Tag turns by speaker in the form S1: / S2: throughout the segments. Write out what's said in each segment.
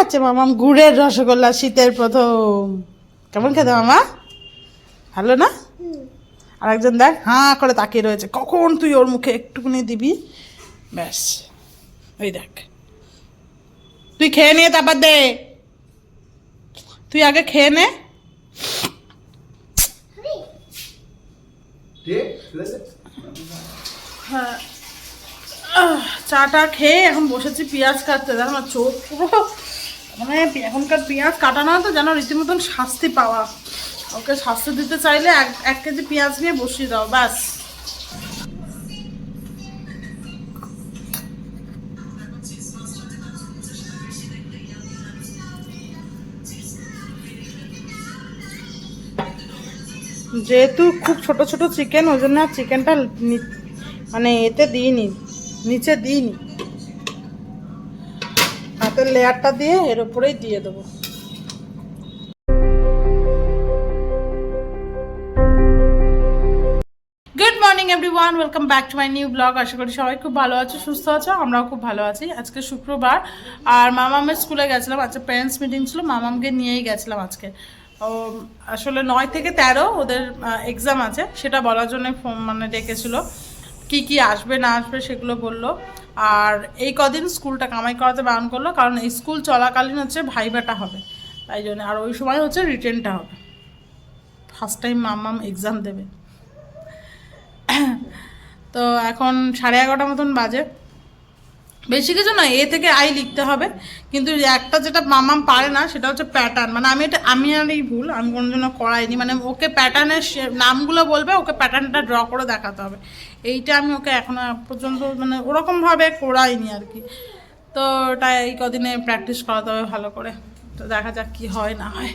S1: খাচ্ছে মামাম? গুড়ের রসগোল্লা, শীতের প্রথম। কেমন খেতে মামা? ভালো না? আর একজন দেখ হাঁ করে তাকিয়ে রয়েছে, কখন তুই ওর মুখে একটুকুনি দিবি। ব্যাস, ওই দেখ। তুই খেয়ে নিয়ে তারপর দে, তুই আগে খেয়ে নে। হ্যাঁ, চাটা খেয়ে এখন বসেছি পেঁয়াজ কাটতে। দেখো না চোখ পুরো, মানে এখনকার পেঁয়াজ কাটা না তো যেন রীতিমতন শাস্তি পাওয়া। ওকে শাস্তি দিতে চাইলে 1 কেজি পেঁয়াজ নিয়ে বসিয়ে দাও, ব্যাস। যেহেতু খুব ছোট ছোট চিকেন, ওই জন্য চিকেনটা মানে এতে দিইনি, নিচে দিইনি, হাতের লেয়ারটা দিয়ে এর উপরেই দিয়ে দেবো। Good morning everyone, welcome back to my new blog. আশা করি সবাই খুব ভালো আছো, সুস্থ আছো। আমরাও খুব ভালো আছি। আজকে শুক্রবার আর মামামের স্কুলে গেছিলাম। আজকে প্যারেন্টস মিটিং ছিল, মামামকে নিয়েই গেছিলাম আজকে। আসলে 9 থেকে 13 ওদের এক্সাম আছে, সেটা বলার জন্য মানে ডেকেছিল। কি কি আসবে না আসবে সেগুলো বললো। আর এই কদিন স্কুলটা কামাই করাতে বারণ করলো, কারণ এই স্কুল চলাকালীন হচ্ছে ভাইভাটা হবে, তাই জন্য। আর ওই সময় হচ্ছে রিটেনটা হবে। ফার্স্ট টাইম মামাম এক্সাম দেবে। তো এখন 11:30 মতন বাজে। বেশি কিছু নয়, এ থেকে আই লিখতে হবে। কিন্তু একটা যেটা মামাম পারে না সেটা হচ্ছে প্যাটার্ন। মানে আমি আরই ভুল, আমি কোনো জন্য করাইনি। মানে ওকে প্যাটার্নের নামগুলো বলবে, ওকে প্যাটার্নটা ড্র করে দেখাতে হবে। এইটা আমি ওকে এখনো পর্যন্ত মানে ওরকমভাবে করাইনি আর কি। তো ওটা এই কদিনে প্র্যাকটিস করাতে হবে ভালো করে। তো দেখা যাক কি হয় না হয়।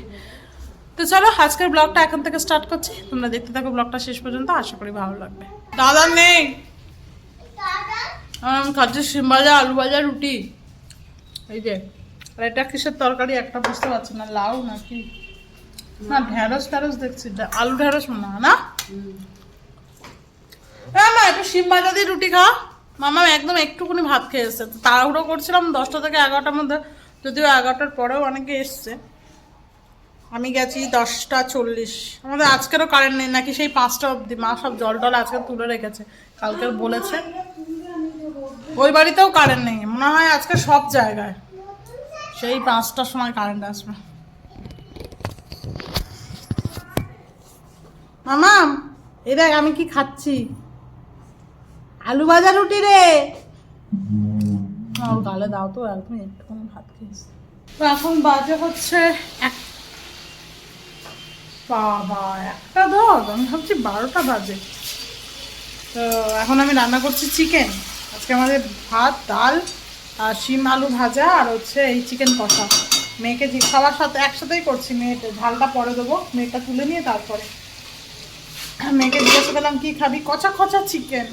S1: তো চলো আজকের ব্লগটা এখন থেকে স্টার্ট করছি, তোমরা দেখতে থাকো ব্লগটা শেষ পর্যন্ত, আশা করি ভালো লাগবে। দাদা নেই, খাচ্ছি শিম ভাজা, আলু ভাজা, রুটি। এই যে, আর এটা কিসের তরকারি একটা বুঝতে পারছি না, লাউ নাকি না ঢেঁড়স ঢেঁড়স দেখছি, আলু ঢেঁড়স মনে হয় না। হ্যাঁ মা, একটু শিম ভাজা দিয়ে রুটি খাওয়া। মামা একদম একটুকুনি ভাত খেয়ে এসছে। তাড়াহুড়ো করছিলাম 10টা থেকে 11টার মধ্যে, যদিও 11টার পরেও অনেকে এসছে। আমি গেছি 10টা 40। আমাদের আজকেরও কারেন্ট নেই নাকি, সেই 5টা অবধি। মা সব জল টল আজকে তুলে রেখেছে, কালকে বলেছে। ওই বাড়িতেও কারেন্ট নেই মনে হয় আজকে, সব জায়গায় সেই 5টার সময় কারেন্ট আসবে। মামাম এই দেখ আমি কি খাচ্ছি, আলু ভাজা রুটি রে। ওর গালে দাও তো, একদম একটুখানি ভাত খেয়েছি। তো এখন বাজে হচ্ছে বাবা 1:10, আমি ভাবছি 12টা বাজে। তো এখন আমি রান্না করছি চিকেন। আজকে আমাদের ভাত, ডাল আর শিম আলু ভাজা, আর হচ্ছে এই চিকেন কষা। মেয়েকে খাওয়ার সাথে একসাথেই করছি। মেয়েটা ঝালটা পরে দেবো, মেয়েটা তুলে নিয়ে তারপরে। মেয়েকে জিজ্ঞাসা করলাম কি খাবি, কচা কচা চিকেন।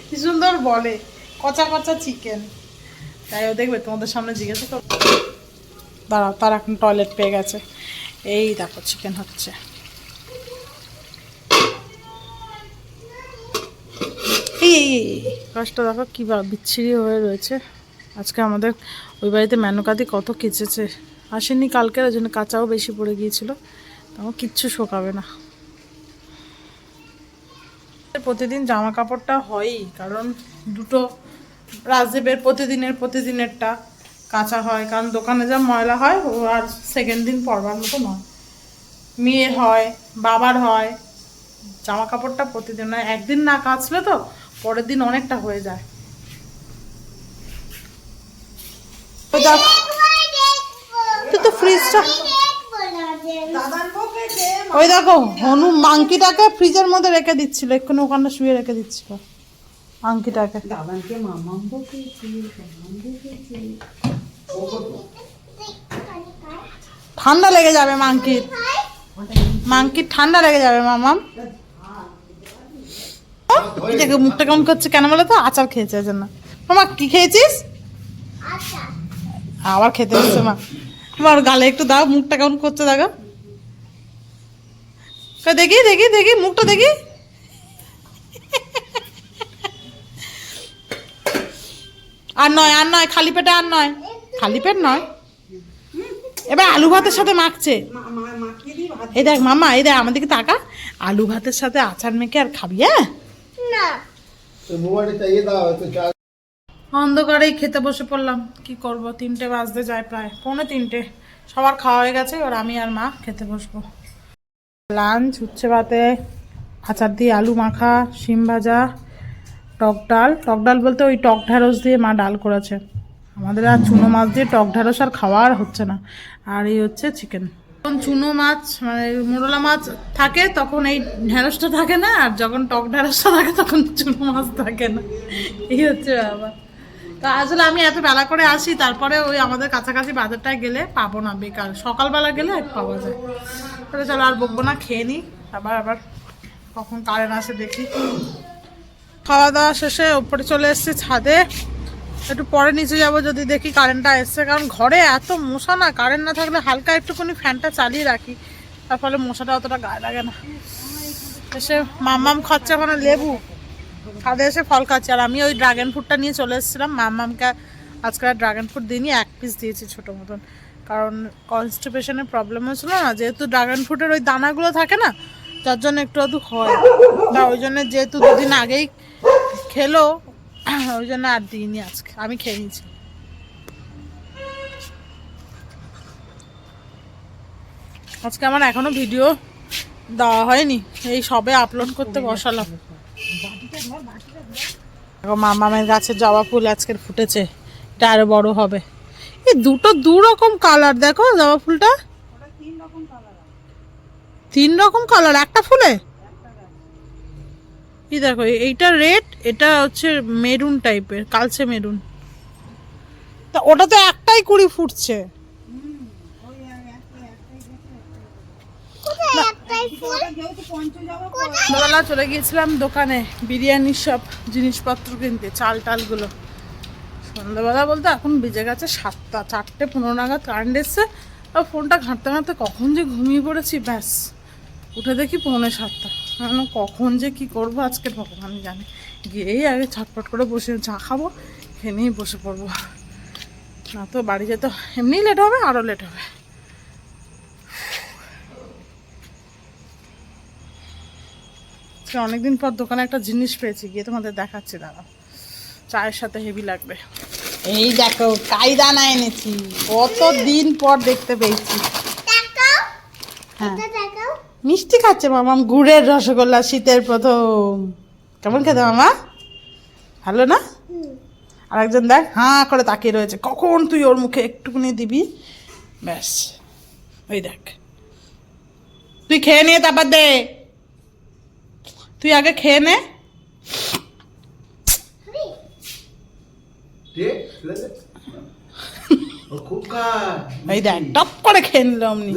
S1: কি সুন্দর বলে, কচা কচা চিকেন। তাই ও দেখবে তোমাদের সামনে জিজ্ঞাসা কর। দাঁড়াও, তার এখন টয়লেট পেয়ে গেছে। এই দেখো চিকেন হচ্ছে। এই গাছটা দেখো কী বিচ্ছিরি হয়ে রয়েছে। আজকে আমাদের ওই বাড়িতে মেনকাদি কত কেচেছে, আসেনি কালকের, ওই জন্য কাঁচাও বেশি পড়ে গিয়েছিল। তখন কিচ্ছু শোকাবে না। প্রতিদিন জামা কাপড়টা হয়ই, কারণ দুটো রাজদীপের প্রতিদিনেরটা কাঁচা হয়, কারণ দোকানে যা ময়লা হয় ও আর সেকেন্ড দিন পরবার মতো নয়। মেয়ের হয়, বাবার হয়, জামা কাপড়টা প্রতিদিন নয়। একদিন না কাচলে তো পরের দিন অনেকটা হয়ে যায়। তুই তো ফ্রিজটা, ওই দেখো হনু মাংকিটাকে ফ্রিজের মধ্যে রেখে দিচ্ছিল, এক্ষুনি ওখানে শুয়ে রেখে দিচ্ছিল মাংকিটাকে। ঠান্ডা লেগে যাবে মাংকির, মাংকির ঠান্ডা লেগে যাবে মামাম। দেখো মুখটা কেমন করছে, কেন বলো তো? আচার খেয়েছে না মামা। কি খেয়েছিস? আবার খেতে হচ্ছে মা। আমার গালে একটু দাও, মুখটা কেমন করছে দেখো। দেখি দেখি দেখি মুখটা দেখি। আর নয় আর নয়, খালি পেটে আর নয়। খালি পেট নয়, এবার আলু ভাতের সাথে মাখছে। এই দেখ মামা, এই দেখ আমাদেরকে তাকা, আলু ভাতের সাথে আচার মেখে আর খাবি? হ্যাঁ অন্ধকারেই খেতে বসে পড়লাম, কি করব, 3টে বাজতে যায়, প্রায় 2:45। সবার খাওয়া হয়ে গেছে, এবার আমি আর মা খেতে বসবো। লাঞ্চ উচ্ছে ভাতে আচার দিয়ে আলু মাখা, শিম ভাজা, টক ডাল। টক ডাল বলতে ওই টক ঢ্যাঁড়স দিয়ে মা ডাল করেছে। আমাদের আর চুনো মাছ দিয়ে টক ঢ্যাঁড়স আর খাওয়া আর হচ্ছে না। আর এই হচ্ছে চিকেন। যখন চুনো মাছ মানে মোরলা মাছ থাকে তখন এই ঢ্যাঁড়সটা থাকে না, আর যখন টক ঢ্যাঁড়সটা থাকে তখন চুনো মাছ থাকে না, এই হচ্ছে ব্যাপার। তো আসলে আমি এত বেলা করে আসি, তারপরে ওই আমাদের কাছাকাছি বাজারটায় গেলে পাবো না, বেকার। সকালবেলা গেলে পাওয়া যায়। তাহলে চলো আর বকবো না, খেয়ে নিই, আবার কখন কারেন্ট আসে দেখি। খাওয়া দাওয়া শেষে উপরে চলে এসেছি ছাদে, একটু পরে নিচে যাব যদি দেখি কারেন্টটা এসছে, কারণ ঘরে এত মশা না, কারেন্ট না থাকলে হালকা একটুখানি ফ্যানটা চালিয়ে রাখি, তার ফলে মশাটা অতটা গায়ে লাগে না। এসে মাম্মাম খাচ্ছে ওখানে লেবু, ছাদে এসে ফল খাচ্ছে, আর আমি ওই ড্রাগন ফ্রুটটা নিয়ে চলে এসেছিলাম। মাম্মামকে আজকে ড্রাগন ফ্রুট দিইনি, 1 পিস দিয়েছি ছোটো মতন, কারণ কনস্টিপেশনের প্রবলেম হয়েছিল না, যেহেতু ড্রাগন ফ্রুটের ওই দানাগুলো থাকে না, যার জন্য একটু হয়, তা ওই জন্য যেহেতু 2 দিন আগেই খেলো, ওই জন্য আর দিইনি, আজকে আমি খেয়ে নিয়েছি। আজকে আমার এখনো ভিডিও দেওয়া হয়নি, এই সবে আপলোড করতে বসালাম। মামামের গাছের জবা ফুল আজকের ফুটেছে, এটা আরো বড় হবে। এই দুটো 2 রকম কালার, দেখো জবা ফুলটা 3 রকম কালার একটা ফুলে। এই দেখো, এইটা রেড, এটা হচ্ছে মেরুন টাইপের, কালচে মেরুন। তা ওটা তো একটাই কুড়ি ফুটছে। সন্ধ্যাবেলা চলে গিয়েছিলাম দোকানে বিরিয়ানির সব জিনিসপত্র কিনতে, চাল টালগুলো। সন্ধ্যাবেলা বলতে এখন বেজে গেছে 7টা, 4:15 নাগাদ কারেন্ট এসছে। আর ফোনটা ঘাঁটতে ঘাঁটতে কখন যে ঘুমিয়ে পড়েছি, ব্যাস উঠে দেখি 6:45। কখন যে কি করবো আজকে ভগবান জানে। গিয়েই আগে ছটপট করে বসে চা খাবো, খেয়ে নিয়েই বসে পড়বো, না তো বাড়ি যেতে এমনিই লেট হবে, আরও লেট হবে। অনেকদিন পর দোকানে একটা জিনিস পেয়েছি, গিয়ে তোমাদের দেখাচ্ছি, দাঁড়াও, চায়ের সাথে হেভি লাগবে। এই দেখো কাইদানা এনেছি, কতদিন পর দেখতে পেয়েছি। হ্যাঁ মিষ্টি খাচ্ছে মামাম, গুড়ের রসগোল্লা, শীতের প্রথম। কেমন খেতে মামা, ভালো না? আর একজন দেখ হাঁ করে তাকিয়ে রয়েছে, কখন তুই ওর মুখে একটুখানি দিবি, ব্যাস। ওই দেখ, তুই খেয়ে নিয়ে তারপর দে, তুই আগে খেয়ে নে। এই দেখ টপ করে খেয়ে নিল অমনি।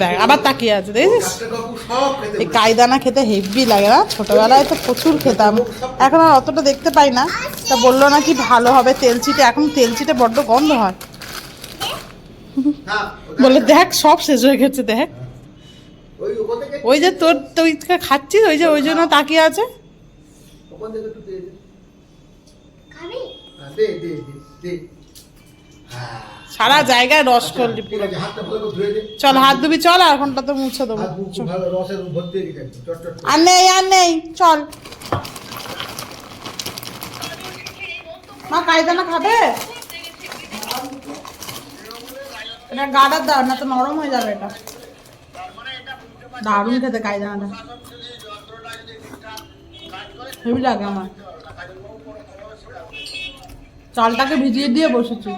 S1: দেখ আবার তাকিয়ে আছে, দেখছিস? এই কাইদানা খেতে হেভি লাগে না? ছোটবেলায় তো প্রচুর খেতাম, এখন আর অতটা দেখতে পাই না। তা বললো নাকি ভালো হবে তেলচিটে, এখন তেলচিটে বড্ড গন্ধ হয় বলে। দেখ সব শেষ হয়ে গেছে, দেখ ওই যে তোর তুই খাচ্ছিস, ওই জন্য তাকিয়ে আছে। সারা জায়গায় রস করলি পুরো। চল হাত ধুবি, চল, আর ঘন্টা তো মুছে দেবো। আর নেই চল। মা কাইদানা খাবে? এটা গাডার দাও না তো নরম হয়ে যাবে। এটা দারুণ খেতে কাইদানাটা, হেভি লাগে আমার। চালটাকে ভিজিয়ে দিয়ে বসেছি।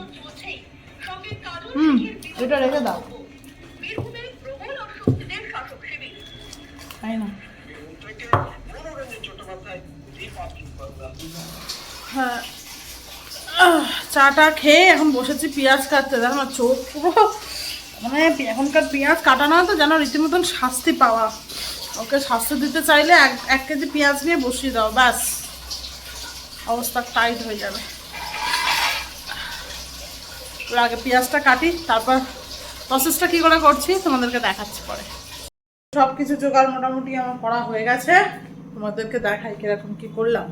S1: এটা রেখে দাও, তাই না? হ্যাঁ, চাটা খেয়ে এখন বসেছি পেঁয়াজ কাটতে। দেখো না চোখ পুরো, মানে এখনকার পেঁয়াজ কাটানো তো যেন রীতিমতন শাস্তি পাওয়া। ওকে শাস্তি দিতে চাইলে 1 কেজি পেঁয়াজ নিয়ে বসিয়ে দাও, ব্যাস অবস্থা টাইট হয়ে যাবে। আগে পেঁয়াজটা কাটি, তারপর প্রসেসটা কী করে করছি তোমাদেরকে দেখাচ্ছি পরে। সব কিছু জোগাড় মোটামুটি আমার করা হয়ে গেছে, তোমাদেরকে দেখাই কিরকম কি করলাম।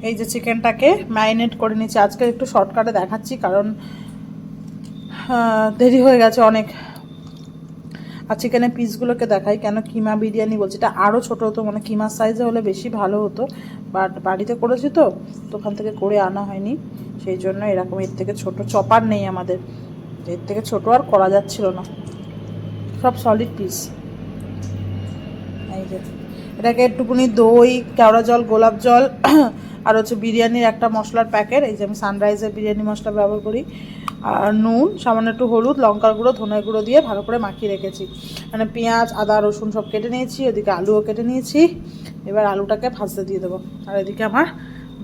S1: এই যে চিকেনটাকে ম্যারিনেট করে নিচ্ছি। আজকে একটু শর্টকাটে দেখাচ্ছি কারণ দেরি হয়ে গেছে অনেক। আর চিকেনের পিসগুলোকে দেখাই, কেন কিমা বিরিয়ানি বলছি, এটা আরও ছোটো হতো, মানে কিমার সাইজে হলে বেশি ভালো হতো, বাট বাড়িতে করেছি তো ওখান থেকে করে আনা হয়নি, সেই জন্য এরকম এর থেকে ছোট চপার নেই আমাদের, এর থেকে ছোট আর করা যাচ্ছিল না, সব সলিড পিস। এই যে এটাকে একটুকুনি দই, কেওড়া জল, গোলাপ জল আর হচ্ছে বিরিয়ানির একটা মশলার প্যাকেট, এই যে আমি সানরাইজের বিরিয়ানি মশলা ব্যবহার করি, আর নুন, সামান্য একটু হলুদ, লঙ্কার গুঁড়ো, ধনের গুঁড়ো দিয়ে ভালো করে মাখিয়ে রেখেছি। মানে পেঁয়াজ, আদা, রসুন সব কেটে নিয়েছি, ওদিকে আলুও কেটে নিয়েছি। এবার আলুটাকে ভাজতে দিয়ে দেবো। আর এদিকে আমার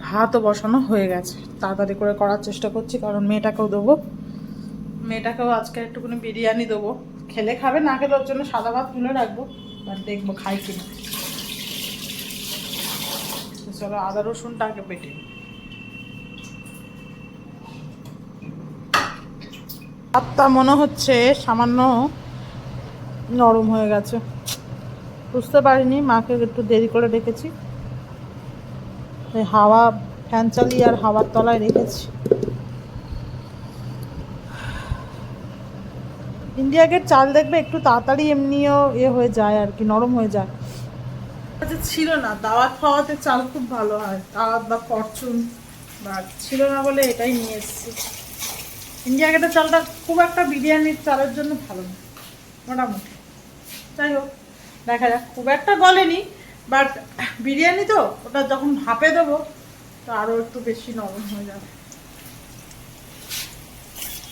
S1: ভাতও বসানো হয়ে গেছে, তাড়াতাড়ি করে করার চেষ্টা করছি কারণ মেয়েটাকেও দেবো, মেয়েটাকেও আজকে একটুখানি বিরিয়ানি দেবো, খেলে খাবে, না খেলে ওর জন্য সাদা ভাত তুলে রাখবো, আর দেখবো খাই কিনা। চলো আদা রসুনটা আগে বেটে, ভাতটা মনে হচ্ছে সামান্য নরম হয়ে গেছে, বুঝতে পারিনি, মাকে একটু দেরি করে রেখেছি, হাওয়া ফ্যান চালিয়ে আর হাওয়ার তলায় রেখেছি। ইন্ডিয়া গেট চাল দেখবে একটু তাড়াতাড়ি এমনিও হয়ে যায় আর কি, নরম হয়ে যায়। আচ্ছা ছিল না, দাওয়াত খাওয়াতে চাল খুব ভালো হয়, দাওয়াত বা ফরচুন, বাট ছিল না বলে এটাই নিয়ে এসেছি। ইন্ডিয়া গেটের চালটা খুব একটা বিরিয়ানির চালের জন্য ভালো না, মোটামুটি। যাই হোক দেখা যাক, খুব একটা গলেনি, বাট বিরিয়ানি তো ওটা যখন ভাপে দেবো তো আরও একটু বেশি নরম হয়ে যাবে।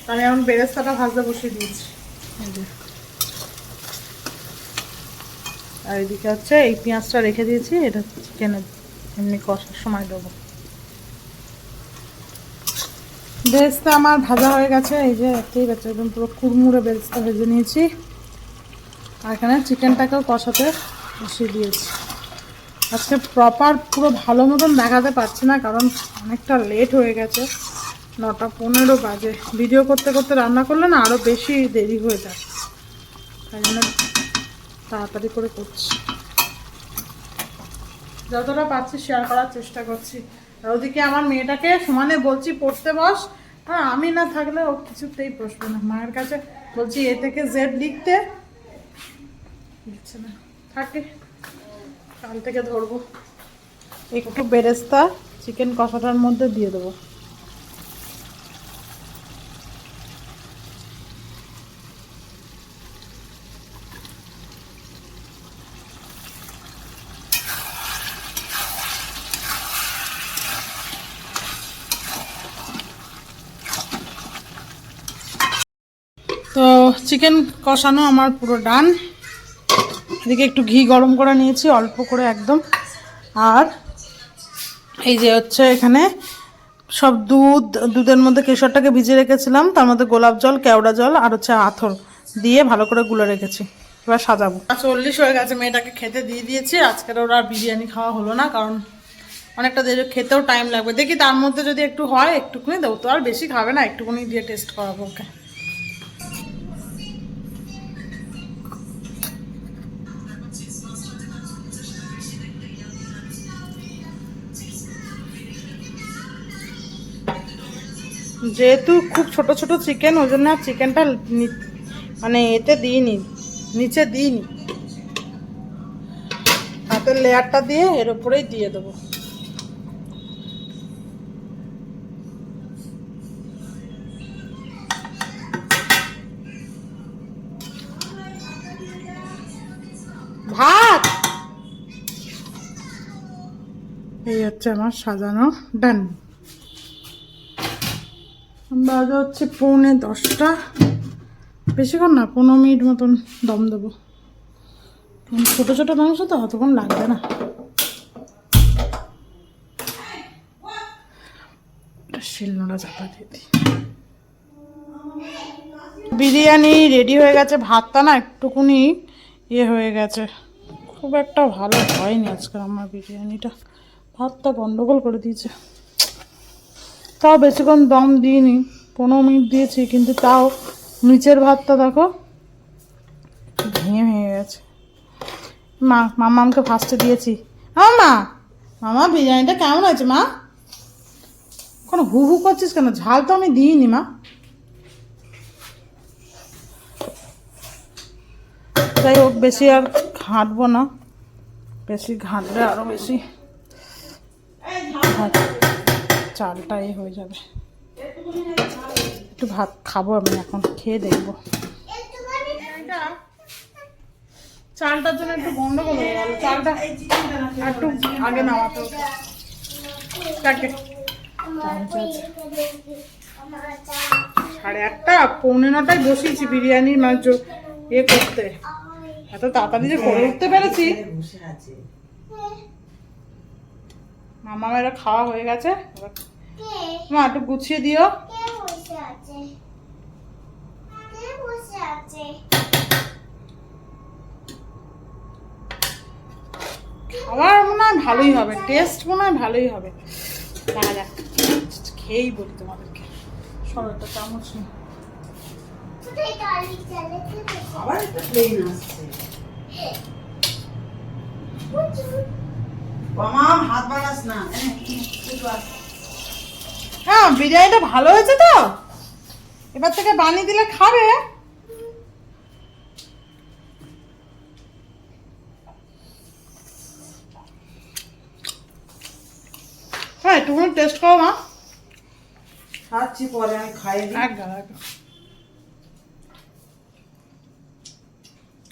S1: আমি এখন বেরেস্তাটা ভাজতে বসিয়ে দিয়েছি, আর এদিকে হচ্ছে এই পেঁয়াজটা রেখে দিয়েছি, এটা চিকেনে এমনি কষার সময় দেবো। বেরেস্তা আমার ভাজা হয়ে গেছে, এই যে ঠিক আছে, একদম পুরো কুড়মুড়ে বেরেস্তা ভেজে নিয়েছি। আর এখানে চিকেনটাকেও কষাতে বসিয়ে দিয়েছি। আজকে প্রপার পুরো ভালো মতন দেখাতে পারছি না কারণ অনেকটা লেট হয়ে গেছে, 9:15 বাজে। ভিডিও করতে করতে রান্না করলে না আরও বেশি দেরি হয়ে যায়, তাই জন্য তাড়াতাড়ি করে করছি, যতটা পারছি শেয়ার করার চেষ্টা করছি। আর ওদিকে আমার মেয়েটাকে সমানে বলছি পড়তে বস, হ্যাঁ আমি না থাকলে ও কিছুতেই বসবে না, মায়ের কাছে বলছি এ থেকে জেড লিখতে দিচ্ছে না, থাকে কাল থেকে ধরবো। একটু বেরেস্তা চিকেন কষাটার মধ্যে দিয়ে দেবো। তো চিকেন কষানো আমার পুরো ডান। এদিকে একটু ঘি গরম করে নিয়েছি অল্প করে একদম, আর এই যে হচ্ছে এখানে সব দুধের মধ্যে কেশরটাকে ভিজিয়ে রেখেছিলাম, তার মধ্যে গোলাপ জল, কেওড়া জল আর হচ্ছে আথর দিয়ে ভালো করে গুলে রেখেছি। এবার সাজাবো। 40 হয়ে গেছে, মেয়েটাকে খেতে দিয়ে দিয়েছি। আজকের ওরা বিরিয়ানি খাওয়া হলো না কারণ অনেকটা দেরি, খেতেও টাইম লাগবে, দেখি তার মধ্যে যদি একটু হয় একটুকুনি দেবো, তো আর বেশি খাবে না, একটুকুনি দিয়ে টেস্ট করাবো ওকে। যেহেতু খুব ছোট ছোট চিকেন, ওই জন্য চিকেনটা মানে এতে দিইনি, নিচে দিইনি, হাতের লেয়ারটা দিয়ে এর উপরেই দিয়ে দেবো। ভাত এই হচ্ছে আমার সাজানো ডান। বাজে হচ্ছে 9:45, বেশিক্ষণ না, 15 মিনিট মতন দম দেবো, ছোটো ছোটো মাংস তো অতক্ষণ লাগবে না। শিলনোড়া চাপা দিয়ে দিই। বিরিয়ানি রেডি হয়ে গেছে, ভাতটা না একটুকুনি হয়ে গেছে, খুব একটা ভালো হয়নি আজকে আমার বিরিয়ানিটা, ভাতটা গন্ডগোল করে দিয়েছে। তাও বেশিক্ষণ দম দিইনি, 15 মিনিট দিয়েছি, কিন্তু তাও নিচের ভাতটা দেখো ভেঙে ভেঙে গেছে। মামাকে ফার্স্টে দিয়েছি, মামা বিরিয়ানিটা কেমন হয়েছে মা? কোনো হু হু করছিস কেন? ঝাল তো আমি দিইনি মা। যাই হোক, বেশি আর ঘাঁটবো না, বেশি ঘাঁটলে আরো বেশি চালটাই হয়ে যাবে। একটু ভাত খাবো আমি এখন, খেয়ে দেখবো। চালটার জন্য একটু গন্ডগোল হয়ে গেল, চালটা একটু আগে নামাতে হতো। 8:30 পৌনে 9টায় বসিয়েছি বিরিয়ানির মাছ করতে। এত তাড়াতাড়ি যে করে উঠতে পেরেছি। মামা মেয়েরা খাওয়া হয়ে গেছে, মা একটু গুছিয়ে দিও। খাবার মনে হয় ভালোই হবে, টেস্ট মনে হয় ভালোই হবে। দেখা যাক, খেয়েই বলি তোমাদেরকে। সরটা চামচ নেই। হ্যাঁ, বিরিয়ানিটা ভালো হয়েছে তো, এবার থেকে বানিয়ে দিলে খাবে। হ্যাঁ, একটু টেস্ট করো মা।
S2: খাচ্ছি, পরে আমি খাই।
S1: একদম।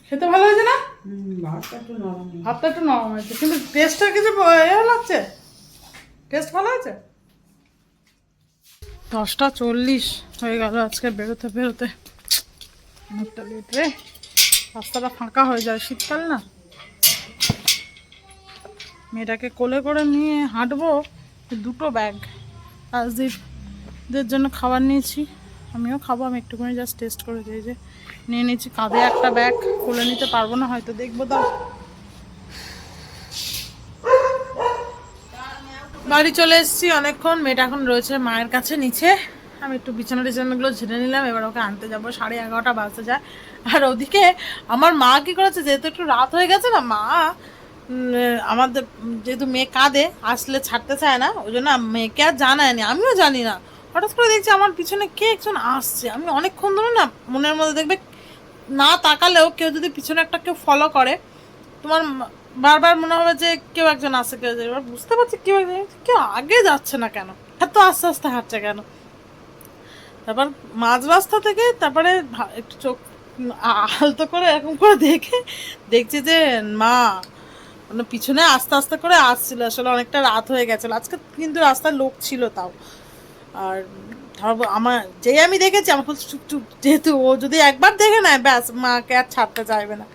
S1: খেতে ভালো হয়েছে না?
S2: ভাতটা একটু নরম।
S1: ভাতটা একটু নরম হয়েছে, কিন্তু টেস্টটা কিছু লাগছে। টেস্ট ভালো হয়েছে। 10:40 হয়ে গেল আজকে বেরোতে বেরোতে, অনেকটা লেট রে। রাস্তাটা ফাঁকা হয়ে যায়, শীতকাল না। মেয়েটাকে কোলে করে নিয়ে হাঁটবো। 2টো ব্যাগ আজদের জন্য খাবার নিয়েছি, আমিও খাবো। আমি একটুখানি জাস্ট টেস্ট করে দিই, যে নিয়ে নিয়েছি। কাঁধে একটা ব্যাগ, কোলে নিতে পারবো না হয়তো, দেখবো। দাও, বাড়ি চলে এসেছি অনেকক্ষণ। মেয়েটা এখন রয়েছে মায়ের কাছে নিচে। আমি একটু বিছানা টিছানাগুলো ঝেড়ে নিলাম, এবার ওকে আনতে যাবো। 11:30 বাজতে যায়। আর ওদিকে আমার মা কি করেছে, যেহেতু একটু রাত হয়ে গেছে না, মা আমাদের যেহেতু মেয়ে কাঁদে, আসলে ছাড়তে চায় না, ওই জন্য মেয়েকে আর জানায়নি, আমিও জানি না। হঠাৎ করে দেখছি আমার পিছনে কে একজন আসছে। আমি অনেকক্ষণ ধরে না, মনের মধ্যে দেখবে না তাকালেও কেউ যদি পিছনে একটা কেউ ফলো করে, তোমার বারবার মনে হবে যে কেউ একজন আসছে, কেউ। এবার বুঝতে পারছি কেউ একজন, কেউ আগে যাচ্ছে না কেন, এত আস্তে আস্তে হাঁটছে কেন। তারপর মাঝ রাস্তা থেকে তারপরে একটু চোখ আলতো করে এরকম করে দেখছি যে মা মানে পিছনে আস্তে আস্তে করে আসছিল। আসলে অনেকটা রাত হয়ে গেছিলো আজকে, কিন্তু রাস্তায় লোক ছিল তাও। আর আমার যেই আমি দেখেছি, আমার খুব চুপ, যেহেতু ও যদি একবার দেখে নেয় ব্যাস, মাকে আর ছাড়তে চাইবে না।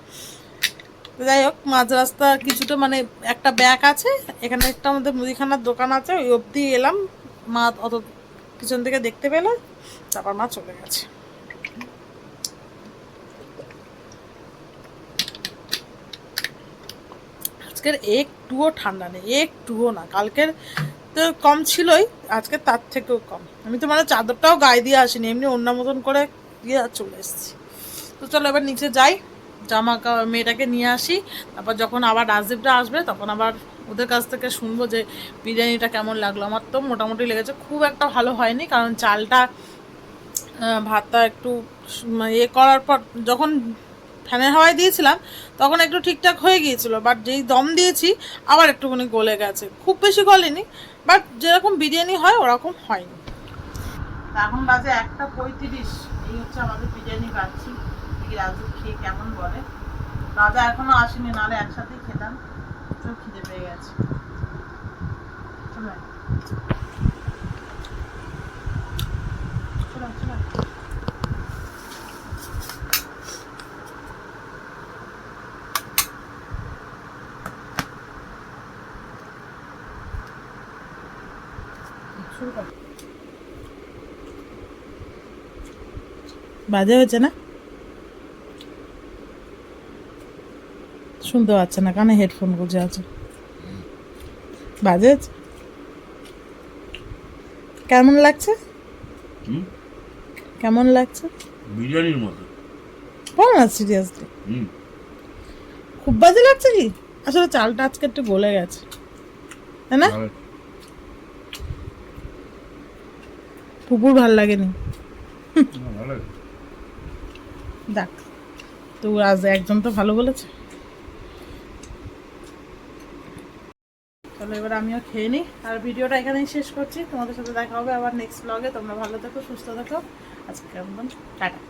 S1: যাই হোক, মাঝ রাস্তা কিছুটা মানে একটা ব্যাগ আছে, এখানে একটা আমাদের মুদিখানার দোকান আছে, ওই অবধি এলাম। মা অত পিছন থেকে দেখতে পেল, তারপর মা চলে গেছে। আজকের একটুও ঠান্ডা নেই, একটুও না। কালকের তো কম ছিলই, আজকে তার থেকেও কম। আমি তো মানে চাদরটাও গায়ে দিয়ে আসিনি, এমনি অন্য মতন করে দিয়ে চলে এসেছি। তো চলো এবার নিচে যাই, মেয়েটাকে নিয়ে আসি। তারপর যখন আবার রাজদীপটা আসবে, তখন আবার ওদের কাছ থেকে শুনবো যে বিরিয়ানিটা কেমন লাগলো। আমার তো মোটামুটি লেগেছে, খুব একটা ভালো হয়নি, কারণ চালটা ভাতটা একটু করার পর যখন ফ্যানের হাওয়ায় দিয়েছিলাম তখন একটু ঠিকঠাক হয়ে গিয়েছিল, বাট যেই দম দিয়েছি আবার একটুখানি গলে গেছে। খুব বেশি গলেনি, বাট যেরকম বিরিয়ানি হয় ওরকম হয়নি। এখন বাজে 1:35, এই হচ্ছে আমাদের বিরিয়ানি বাড়ছি। রাজু খেয়ে কেমন বলে। রাজা এখনো আসেনি, নাহলে একসাথেই খেতাম। প্রচুর খিদে পেয়ে গেছে। বাজে হয়েছে না? শুনতে পাচ্ছে না, কানে হেডফোন গুঁজে আছে। বাজে হয়েছে। কেমন লাগছে? কেমন লাগছে?
S3: বিরিয়ানির মতো।
S1: বল না সিরিয়াসলি, খুব বাজে লাগছে কি? আসলে চালটা আজকে একটু গলে গেছে, তাই না? পুকুর ভাল লাগেনি
S3: ভালো লাগে।
S1: দেখ, তো আজ একজন তো ভালো বলেছে। চলো এবার আমিও খেয়ে নিই, আর ভিডিওটা এখানেই শেষ করছি। তোমাদের সাথে দেখা হবে আবার নেক্সট ব্লগে। তোমরা ভালো থেকো, সুস্থ থেকো। আজকে টাটা।